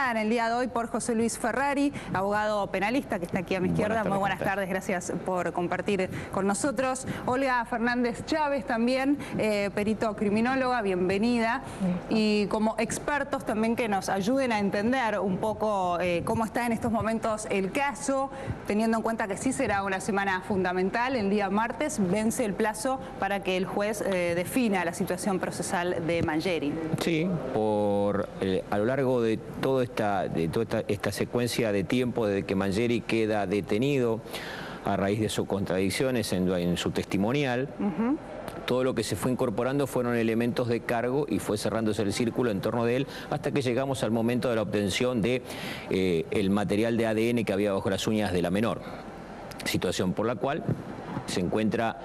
acompañada en el día de hoy por José Luis Ferrari, abogado penalista que está aquí a mi izquierda. Muy buenas tardes, gracias por compartir con nosotros. Olga Fernández Chávez también, perito criminóloga, bienvenida. Y como expertos también que nos ayuden a entender un poco cómo está en estos momentos el caso, teniendo en cuenta que sí será una semana fundamental. El día martes vence el plazo para que el juez defina la situación procesal de Mangieri. Sí, a lo largo de toda esta secuencia de tiempo desde que Mangieri queda detenido a raíz de sus contradicciones en su testimonial, todo lo que se fue incorporando fueron elementos de cargo y fue cerrándose el círculo en torno de él hasta que llegamos al momento de la obtención de el material de ADN que había bajo las uñas de la menor, situación por la cual se encuentra,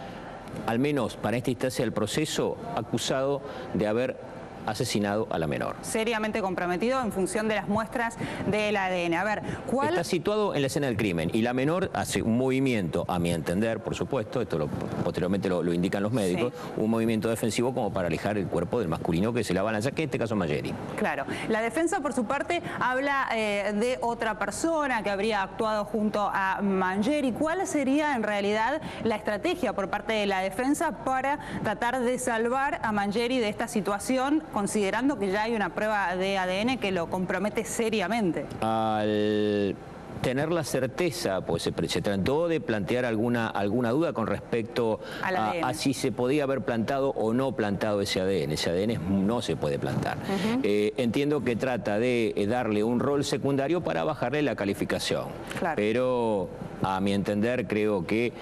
al menos para esta instancia del proceso, acusado de haber asesinado a la menor. Seriamente comprometido en función de las muestras del ADN. A ver, ¿cuál? Está situado en la escena del crimen y la menor hace un movimiento, a mi entender, por supuesto, esto posteriormente lo indican los médicos, sí, un movimiento defensivo como para alejar el cuerpo del masculino que se la balanza, que en este caso es Mangieri. Claro. La defensa, por su parte, habla de otra persona que habría actuado junto a Mangieri. ¿Cuál sería en realidad la estrategia por parte de la defensa para tratar de salvar a Mangieri de esta situación, considerando que ya hay una prueba de ADN que lo compromete seriamente? Al tener la certeza, pues se trató de plantear alguna duda con respecto a si se podía haber plantado o no plantado ese ADN. Ese ADN no se puede plantar. Entiendo que trata de darle un rol secundario para bajarle la calificación. Claro. Pero a mi entender creo que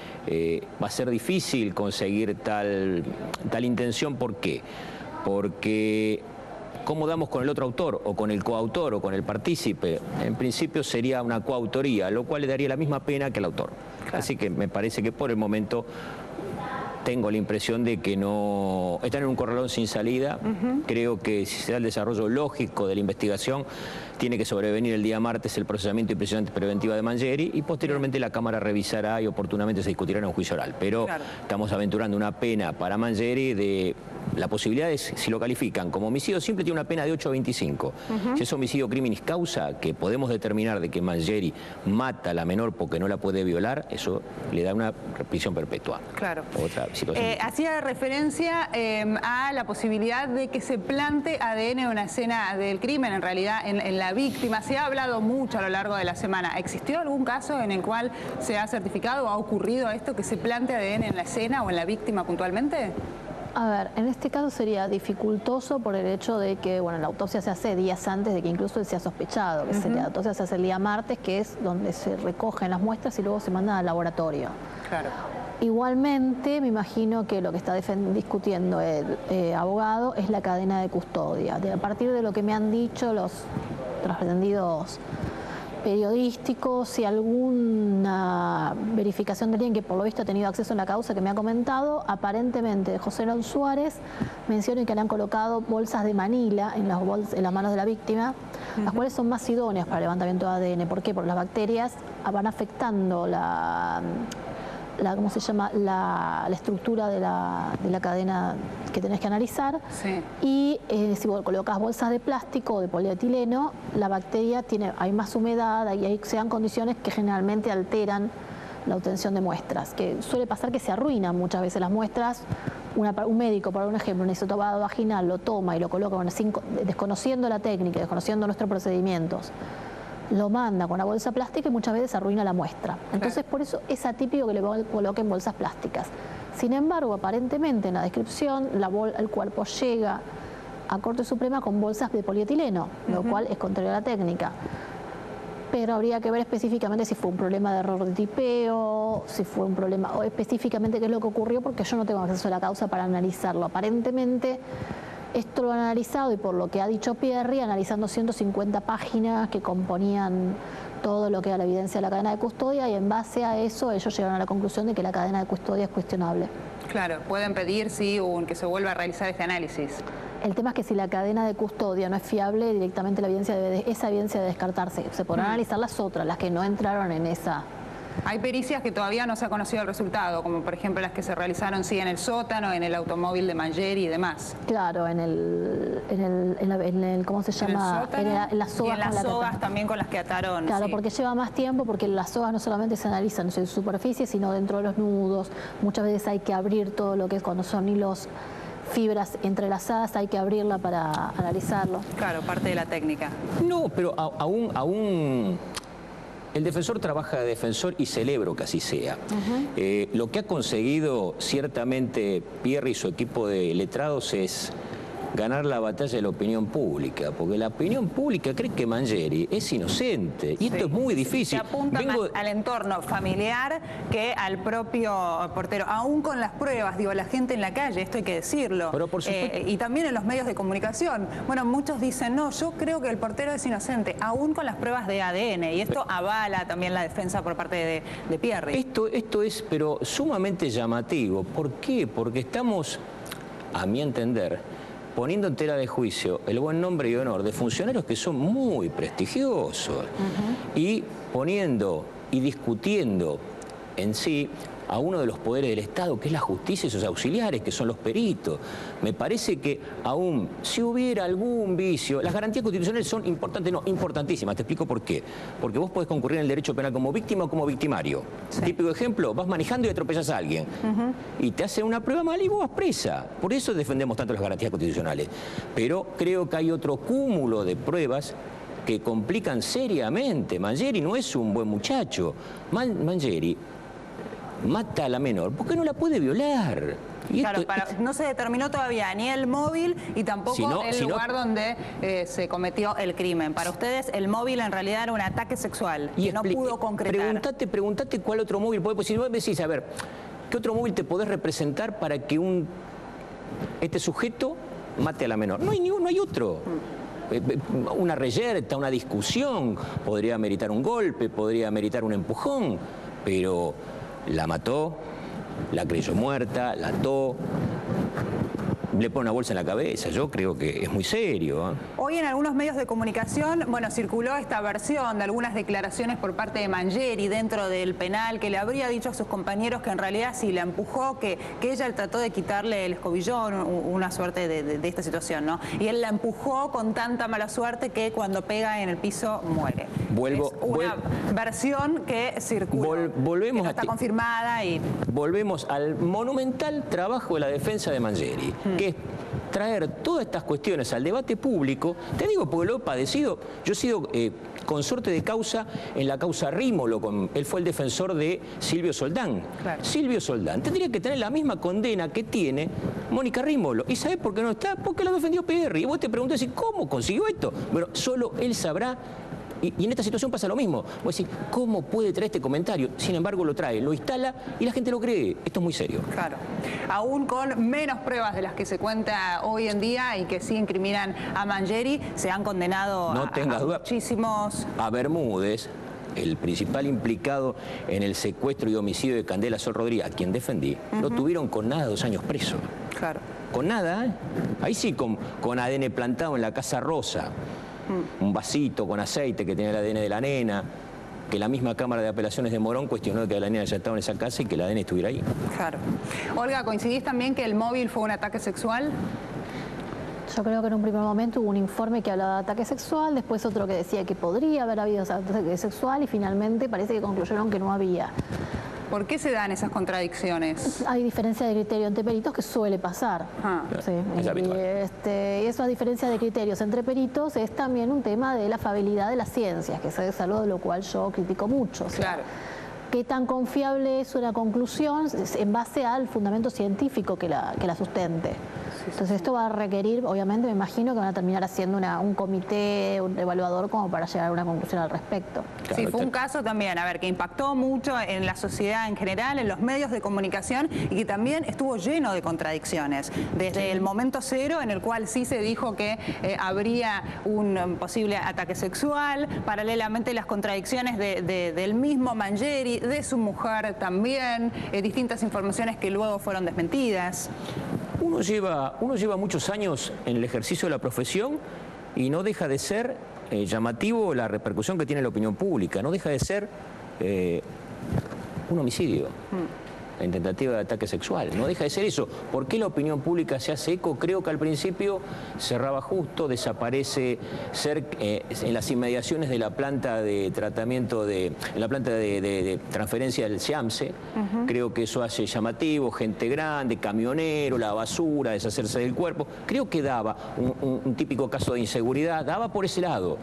va a ser difícil conseguir tal intención. ¿Por qué? Porque ¿cómo damos con el otro autor o con el coautor o con el partícipe? En principio sería una coautoría, lo cual le daría la misma pena que al autor. Claro. Así que me parece que por el momento tengo la impresión de que no están en un corralón sin salida. Creo que si se da el desarrollo lógico de la investigación, tiene que sobrevenir el día martes el procesamiento y prisión preventiva de Mangieri y posteriormente la Cámara revisará y oportunamente se discutirá en un juicio oral. Pero claro, estamos aventurando una pena para Mangieri de la posibilidad de, si lo califican como homicidio simple, tiene una pena de 8 a 25. Si es homicidio criminis causa, que podemos determinar de que Mangieri mata a la menor porque no la puede violar, eso le da una prisión perpetua. Claro. Otra situación. Hacía referencia a la posibilidad de que se plante ADN en una escena del crimen, en realidad en la víctima. Se ha hablado mucho a lo largo de la semana. ¿Existió algún caso en el cual se ha certificado o ha ocurrido esto, que se plante ADN en la escena o en la víctima puntualmente? A ver, en este caso sería dificultoso por el hecho de que, bueno, la autopsia se hace días antes de que incluso él sea sospechado, que la autopsia se hace el día martes, que es donde se recogen las muestras y luego se mandan al laboratorio. Claro. Igualmente, me imagino que lo que está discutiendo el abogado es la cadena de custodia. A partir de lo que me han dicho los pretendidos periodísticos, si alguna verificación de alguien que por lo visto ha tenido acceso a la causa que me ha comentado, aparentemente José Raúl Suárez menciona que le han colocado bolsas de Manila en las manos de la víctima, las cuales son más idóneas para el levantamiento de ADN. ¿Por qué? Porque las bacterias van afectando ¿cómo se llama? La estructura de la cadena que tenés que analizar. Sí. Y si vos colocas bolsas de plástico o de polietileno, la bacteria hay más humedad y ahí se dan condiciones que generalmente alteran la obtención de muestras. Que suele pasar que se arruinan muchas veces las muestras. Un médico, por un ejemplo, un hisopado vaginal, lo toma y lo coloca desconociendo la técnica, desconociendo nuestros procedimientos, lo manda con una bolsa plástica y muchas veces arruina la muestra. Entonces, por eso es atípico que le coloquen bolsas plásticas. Sin embargo, aparentemente en la descripción, el cuerpo llega a Corte Suprema con bolsas de polietileno, lo cual es contrario a la técnica. Pero habría que ver específicamente si fue un problema de error de tipeo, si fue un problema, o específicamente qué es lo que ocurrió, porque yo no tengo acceso a la causa para analizarlo. Aparentemente, esto lo han analizado y por lo que ha dicho Pierri, analizando 150 páginas que componían todo lo que era la evidencia de la cadena de custodia, y en base a eso ellos llegaron a la conclusión de que la cadena de custodia es cuestionable. Claro, pueden pedir que se vuelva a realizar este análisis. El tema es que si la cadena de custodia no es fiable, directamente esa evidencia debe descartarse. Se podrán analizar las otras, las que no entraron en esa Hay pericias que todavía no se ha conocido el resultado, como por ejemplo las que se realizaron sí en el sótano, en el automóvil de Mangieri y demás. Claro, en el ¿cómo se llama? En las sogas. Y en las sogas también con las que ataron. Claro, sí. Porque lleva más tiempo, porque las sogas no solamente se analizan en superficie, sino dentro de los nudos. Muchas veces hay que abrir todo lo que es cuando son hilos, fibras entrelazadas, hay que abrirla para analizarlo. Claro, parte de la técnica. No, pero aún el defensor trabaja de defensor y celebro que así sea. Lo que ha conseguido ciertamente Pierri y su equipo de letrados es ganar la batalla de la opinión pública, porque la opinión pública cree que Mangieri es inocente, y esto es muy difícil. Se apunta más al entorno familiar que al propio portero, aún con las pruebas, digo, la gente en la calle, esto hay que decirlo. Pero por supuesto. Y también en los medios de comunicación. Bueno, muchos dicen, no, yo creo que el portero es inocente, aún con las pruebas de ADN, y esto avala también la defensa por parte de Pierri. Esto es, pero sumamente llamativo. ¿Por qué? Porque estamos, a mi entender, poniendo en tela de juicio el buen nombre y honor de funcionarios que son muy prestigiosos y poniendo y discutiendo en sí a uno de los poderes del Estado, que es la justicia, y sus auxiliares, que son los peritos. Me parece que aún si hubiera algún vicio, las garantías constitucionales son importantes, no, importantísimas. Te explico por qué. Porque vos podés concurrir en el derecho penal como víctima o como victimario. Sí. Típico ejemplo, vas manejando y atropellas a alguien. Y te hacen una prueba mal y vos vas presa. Por eso defendemos tanto las garantías constitucionales. Pero creo que hay otro cúmulo de pruebas que complican seriamente. Mangieri no es un buen muchacho. Mangieri mata a la menor porque no la puede violar. Y claro, no se determinó todavía ni el móvil y tampoco el lugar donde se cometió el crimen. Para ustedes el móvil en realidad era un ataque sexual que no pudo concretar. Preguntate cuál otro móvil puede, pues si vos decís, a ver, ¿qué otro móvil te podés representar para que este sujeto mate a la menor? No hay ni uno, no hay otro. Una reyerta, una discusión, podría meritar un golpe, podría meritar un empujón, pero la mató, la creyó muerta, la ató, le pone una bolsa en la cabeza. Yo creo que es muy serio. Hoy en algunos medios de comunicación, bueno, circuló esta versión de algunas declaraciones por parte de Mangieri dentro del penal, que le habría dicho a sus compañeros que en realidad sí la empujó, que ella trató de quitarle el escobillón, una suerte de esta situación, ¿no? Y él la empujó con tanta mala suerte que cuando pega en el piso muere. Es una versión que circuló, que no está confirmada. Volvemos al monumental trabajo de la defensa de Mangieri, que es traer todas estas cuestiones al debate público. Te digo porque lo he padecido. Yo he sido consorte de causa en la causa Rímolo. Él fue el defensor de Silvio Soldán. Claro. Silvio Soldán tendría que tener la misma condena que tiene Mónica Rímolo. ¿Y sabés por qué no está? Porque la defendió Pierri. Y vos te preguntás, ¿cómo consiguió esto? Bueno, solo él sabrá. Y en esta situación pasa lo mismo. Vos decís, ¿cómo puede traer este comentario? Sin embargo, lo trae, lo instala y la gente lo cree. Esto es muy serio. Claro. Aún con menos pruebas de las que se cuenta hoy en día y que sí incriminan a Mangieri, se han condenado a muchísimos... A Bermúdez, el principal implicado en el secuestro y homicidio de Candela Sol Rodríguez, a quien defendí, lo tuvieron con nada 2 años preso. Claro. Con nada, ¿eh? Ahí sí, con ADN plantado en la Casa Rosa. Un vasito con aceite que tenía el ADN de la nena, que la misma Cámara de Apelaciones de Morón cuestionó que la nena ya estaba en esa casa y que el ADN estuviera ahí. Claro. Olga, ¿coincidís también que el móvil fue un ataque sexual? Yo creo que en un primer momento hubo un informe que hablaba de ataque sexual, después otro que decía que podría haber habido ataque sexual y finalmente parece que concluyeron que no había. ¿Por qué se dan esas contradicciones? Hay diferencia de criterio entre peritos que suele pasar. Sí. Es habitual. Esa diferencia de criterios entre peritos es también un tema de la fiabilidad de las ciencias, que es algo de lo cual yo critico mucho. O sea, claro. ¿Qué tan confiable es una conclusión en base al fundamento científico que la sustente? Entonces esto va a requerir, obviamente me imagino que van a terminar haciendo un comité, un evaluador como para llegar a una conclusión al respecto. Claro, sí, fue un caso también, a ver, que impactó mucho en la sociedad en general, en los medios de comunicación y que también estuvo lleno de contradicciones. Desde el momento cero en el cual sí se dijo que habría un posible ataque sexual, paralelamente las contradicciones del mismo Mangieri, de su mujer también, distintas informaciones que luego fueron desmentidas. Uno lleva muchos años en el ejercicio de la profesión y no deja de ser llamativo la repercusión que tiene la opinión pública, no deja de ser un homicidio. En tentativa de ataque sexual. No deja de ser eso. ¿Por qué la opinión pública se hace eco? Creo que al principio cerraba justo, desaparece en las inmediaciones de la planta de tratamiento, en la planta de transferencia del SEAMSE. Creo que eso hace llamativo, gente grande, camionero, la basura, deshacerse del cuerpo. Creo que daba un típico caso de inseguridad, daba por ese lado.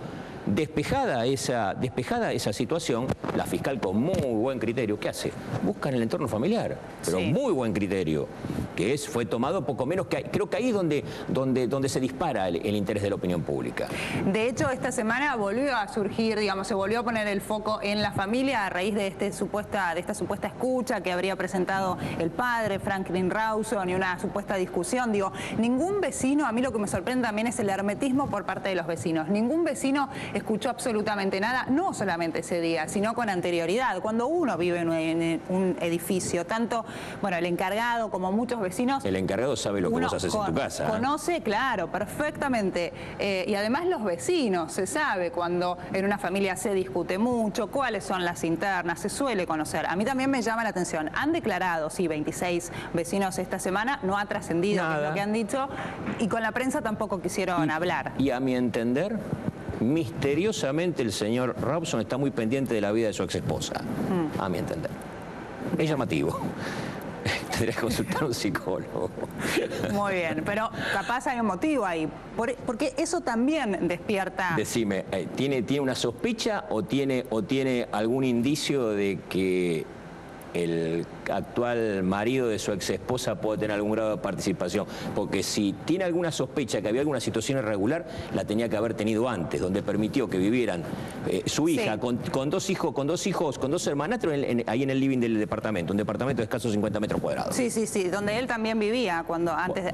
Despejada esa situación, la fiscal con muy buen criterio, ¿qué hace? Busca en el entorno familiar, pero muy buen criterio, que fue tomado poco menos que creo que ahí es donde se dispara el interés de la opinión pública. De hecho, esta semana volvió a surgir, digamos, se volvió a poner el foco en la familia a raíz de esta supuesta escucha que habría presentado el padre, Franklin Rawson, y una supuesta discusión. Digo, ningún vecino, a mí lo que me sorprende también es el hermetismo por parte de los vecinos. Ningún vecino escuchó absolutamente nada, no solamente ese día, sino con anterioridad. Cuando uno vive en un edificio, tanto, bueno, el encargado como muchos vecinos... El encargado sabe lo que vos haces en tu casa. Conoce, claro, perfectamente. Y además los vecinos, se sabe cuando en una familia se discute mucho, cuáles son las internas, se suele conocer. A mí también me llama la atención. Han declarado, sí, 26 vecinos esta semana, no ha trascendido lo que han dicho, y con la prensa tampoco quisieron hablar. Y a mi entender, misteriosamente el señor Rawson está muy pendiente de la vida de su exesposa, a mi entender. Es llamativo. Tendría que consultar a un psicólogo. Muy bien, pero capaz hay un motivo ahí, porque eso también despierta... Decime, ¿tiene una sospecha o tiene algún indicio de que el actual marido de su exesposa puede tener algún grado de participación? Porque si tiene alguna sospecha que había alguna situación irregular, la tenía que haber tenido antes, donde permitió que vivieran su hija con dos hermanastros ahí en el living del departamento, un departamento de escasos 50 metros cuadrados. Sí, donde él también vivía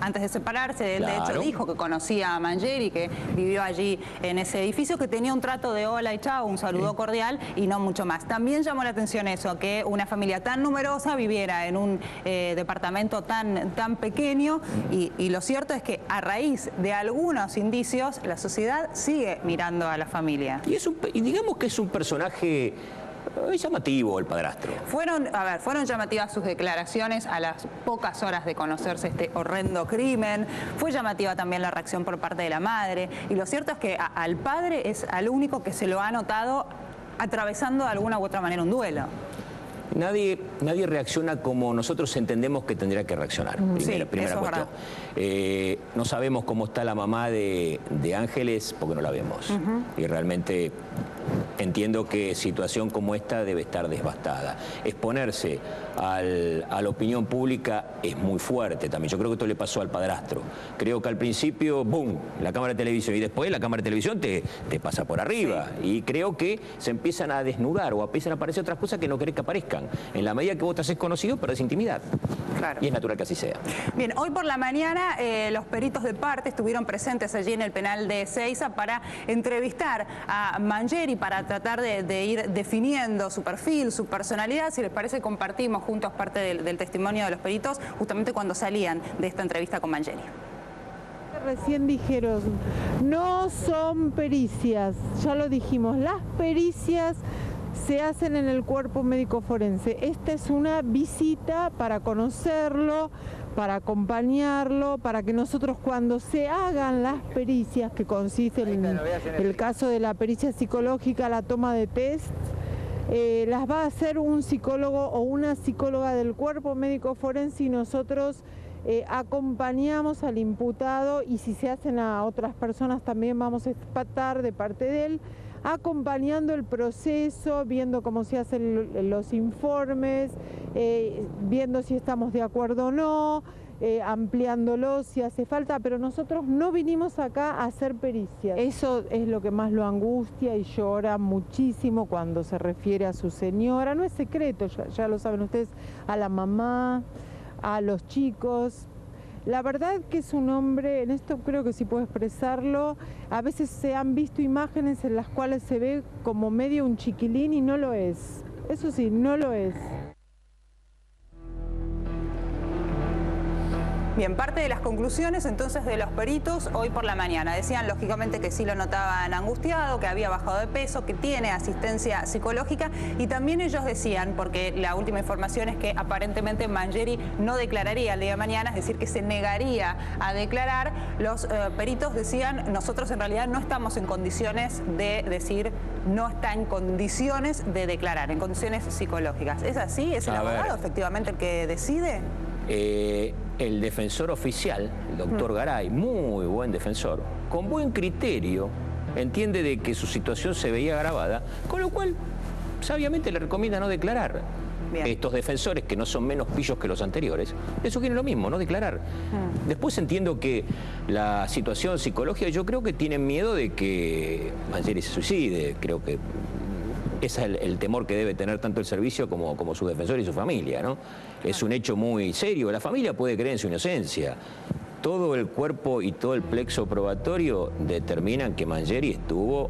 antes de separarse. Él de hecho dijo que conocía a Mangieri, que vivió allí en ese edificio, que tenía un trato de hola y chao, un saludo cordial y no mucho más. También llamó la atención eso, que una familia tan numerosa viviera en un departamento tan pequeño, y lo cierto es que a raíz de algunos indicios la sociedad sigue mirando a la familia. Y digamos que es un personaje llamativo, el padrastro. Fueron llamativas sus declaraciones a las pocas horas de conocerse este horrendo crimen. Fue llamativa también la reacción por parte de la madre, y lo cierto es que al padre es al único que se lo ha notado atravesando de alguna u otra manera un duelo. Nadie reacciona como nosotros entendemos que tendría que reaccionar. Primera cuestión. No sabemos cómo está la mamá de Ángeles porque no la vemos. Y realmente entiendo que situación como esta debe estar devastada. Exponerse a la opinión pública es muy fuerte también. Yo creo que esto le pasó al padrastro. Creo que al principio, ¡boom!, la cámara de televisión, y después la cámara de televisión te pasa por arriba. Y creo que se empiezan a desnudar o empiezan a aparecer otras cosas que no querés que aparezcan. En la medida que vos te haces conocido, perdés intimidad. Claro. Y es natural que así sea. Bien, hoy por la mañana los peritos de parte estuvieron presentes allí en el penal de Ezeiza para entrevistar a Mangieri, para tratar de ir definiendo su perfil, su personalidad. Si les parece, compartimos juntos parte del testimonio de los peritos justamente cuando salían de esta entrevista con Mangieri. Recién dijeron, no son pericias, ya lo dijimos, las pericias se hacen en el cuerpo médico forense. Esta es una visita para conocerlo, para acompañarlo, para que nosotros cuando se hagan las pericias, que consiste en el caso de la pericia psicológica, la toma de test, las va a hacer un psicólogo o una psicóloga del cuerpo médico forense, y nosotros acompañamos al imputado, y si se hacen a otras personas también vamos a estar de parte de él, acompañando el proceso, viendo cómo se hacen los informes, viendo si estamos de acuerdo o no, ampliándolos si hace falta, pero nosotros no vinimos acá a hacer pericias. Eso es lo que más lo angustia, y llora muchísimo cuando se refiere a su señora. No es secreto, ya lo saben ustedes, a la mamá, a los chicos. La verdad que es un hombre, en esto creo que sí puedo expresarlo, a veces se han visto imágenes en las cuales se ve como medio un chiquilín y no lo es. Eso sí, no lo es. Bien, parte de las conclusiones entonces de los peritos hoy por la mañana. Decían lógicamente que sí lo notaban angustiado, que había bajado de peso, que tiene asistencia psicológica, y también ellos decían, porque la última información es que aparentemente Mangieri no declararía el día de mañana, es decir, que se negaría a declarar. Los peritos decían, nosotros en realidad no estamos en condiciones de decir, no está en condiciones de declarar, en condiciones psicológicas. ¿Es así? ¿Es el abogado efectivamente el que decide? El defensor oficial, el doctor Garay, muy buen defensor, con buen criterio, entiende de que su situación se veía agravada, con lo cual sabiamente le recomienda no declarar. Bien. Estos defensores, que no son menos pillos que los anteriores, le sugieren lo mismo, no declarar. Después entiendo que la situación psicológica, yo creo que tienen miedo de que Mangieri se suicide, creo que ese es el temor que debe tener tanto el servicio como su defensor y su familia, ¿no? Es un hecho muy serio. La familia puede creer en su inocencia. Todo el cuerpo y todo el plexo probatorio determinan que Mangieri estuvo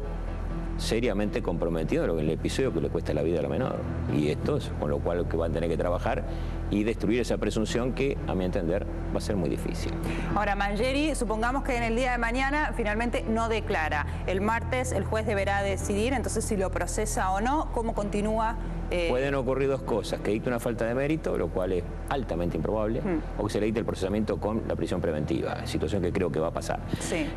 seriamente comprometido en el episodio que le cuesta la vida a la menor. Y esto es con lo cual que van a tener que trabajar y destruir esa presunción que, a mi entender, va a ser muy difícil. Ahora, Mangieri, supongamos que en el día de mañana finalmente no declara. El martes el juez deberá decidir entonces si lo procesa o no. ¿Cómo continúa? Pueden ocurrir dos cosas, que dicte una falta de mérito, lo cual es altamente improbable, o que se le dicte el procesamiento con la prisión preventiva, situación que creo que va a pasar. Sí.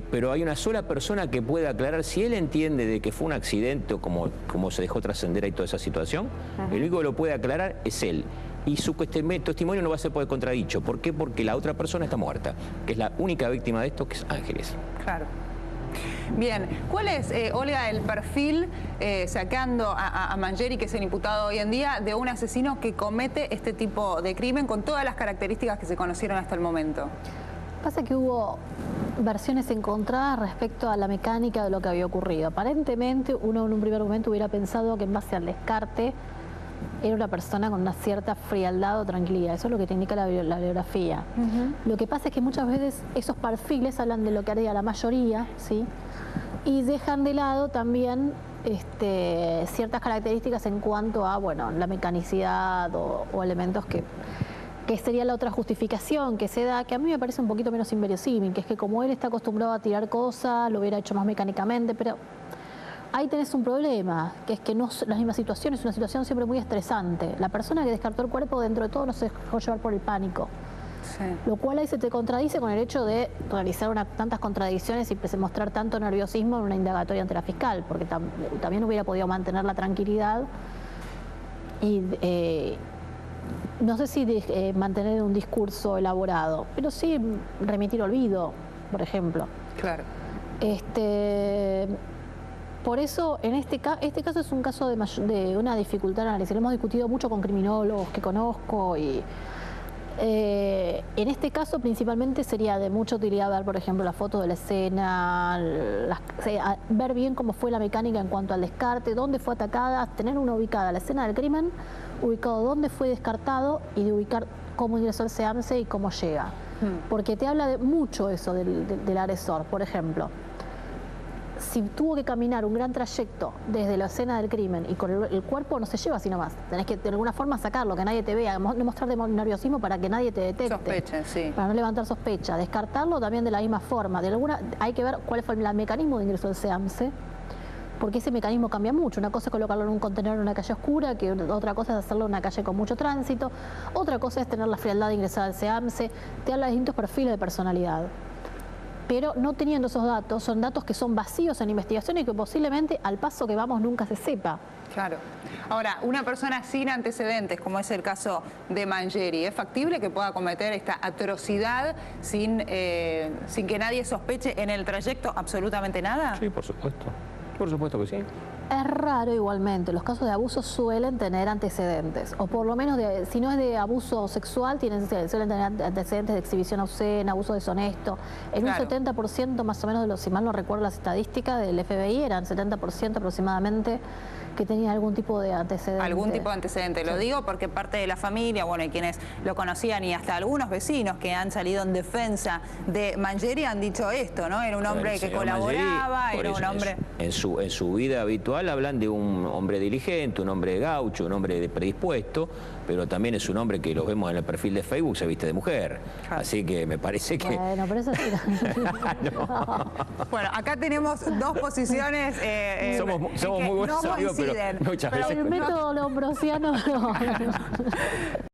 Pero hay una sola persona que puede aclarar si él entiende de que fue un accidente o como se dejó trascender ahí toda esa situación, el único que lo puede aclarar es él. Y su testimonio no va a ser contradicho. ¿Por qué? Porque la otra persona está muerta, que es la única víctima de esto, que es Ángeles. Claro. Bien, ¿cuál es, Olga, el perfil, sacando a Mangieri, que es el imputado hoy en día, de un asesino que comete este tipo de crimen con todas las características que se conocieron hasta el momento? Pasa que hubo versiones encontradas respecto a la mecánica de lo que había ocurrido. Aparentemente, uno en un primer momento hubiera pensado que en base al descarte era una persona con una cierta frialdad o tranquilidad. Eso es lo que te indica la biografía. Lo que pasa es que muchas veces esos perfiles hablan de lo que haría la mayoría, ¿sí? Y dejan de lado también ciertas características en cuanto a, bueno, la mecanicidad o elementos que sería la otra justificación que se da, que a mí me parece un poquito menos inverosímil, que es que como él está acostumbrado a tirar cosas, lo hubiera hecho más mecánicamente, pero ahí tenés un problema, que es que no la misma situación, es una situación siempre muy estresante. La persona que descartó el cuerpo dentro de todo no se dejó llevar por el pánico. Sí. Lo cual ahí se te contradice con el hecho de realizar tantas contradicciones y mostrar tanto nerviosismo en una indagatoria ante la fiscal, porque también hubiera podido mantener la tranquilidad y no sé si mantener un discurso elaborado, pero sí remitir olvido, por ejemplo. Claro. Por eso, en este caso es un caso de una dificultad de análisis. Lo hemos discutido mucho con criminólogos que conozco y en este caso principalmente sería de mucha utilidad ver, por ejemplo, la foto de la escena, ver bien cómo fue la mecánica en cuanto al descarte, dónde fue atacada, tener una ubicada la escena del crimen, ubicado dónde fue descartado y de ubicar cómo ingresó el SEAMSE y cómo llega. Porque te habla de mucho eso del agresor, por ejemplo. Si tuvo que caminar un gran trayecto desde la escena del crimen y con el cuerpo no se lleva así nomás. Tenés que de alguna forma sacarlo, que nadie te vea, no mostrar nerviosismo para que nadie te detecte. Sospecha, sí. Para no levantar sospecha. Descartarlo también de la misma forma. Hay que ver cuál fue el mecanismo de ingreso del SEAMSE, porque ese mecanismo cambia mucho. Una cosa es colocarlo en un contenedor en una calle oscura, que otra cosa es hacerlo en una calle con mucho tránsito, otra cosa es tener la frialdad de ingresar al SEAMSE. Te habla de distintos perfiles de personalidad. Pero no teniendo esos datos, son datos que son vacíos en investigación y que posiblemente al paso que vamos nunca se sepa. Claro. Ahora, una persona sin antecedentes, como es el caso de Mangieri, ¿es factible que pueda cometer esta atrocidad sin que nadie sospeche en el trayecto absolutamente nada? Sí, por supuesto. Por supuesto que sí. Es raro igualmente, los casos de abuso suelen tener antecedentes, o por lo menos, si no es de abuso sexual, suelen tener antecedentes de exhibición obscena, abuso deshonesto. En un 70% más o menos de los, si mal no recuerdo las estadísticas del FBI, eran 70% aproximadamente que tenían algún tipo de antecedente. Algún tipo de antecedente, lo digo porque parte de la familia, bueno, y quienes lo conocían y hasta algunos vecinos que han salido en defensa de Mangieri han dicho esto, ¿no? Era un hombre que colaboraba, era un hombre... En su vida habitual intelectual hablan de un hombre diligente, un hombre gaucho, un hombre predispuesto, pero también es un hombre que lo vemos en el perfil de Facebook, se viste de mujer. Así que me parece que... Bueno, pero eso sí. No. Bueno, acá tenemos dos posiciones. Somos muy buenos amigos, pero muchas veces... El método lombrosiano no.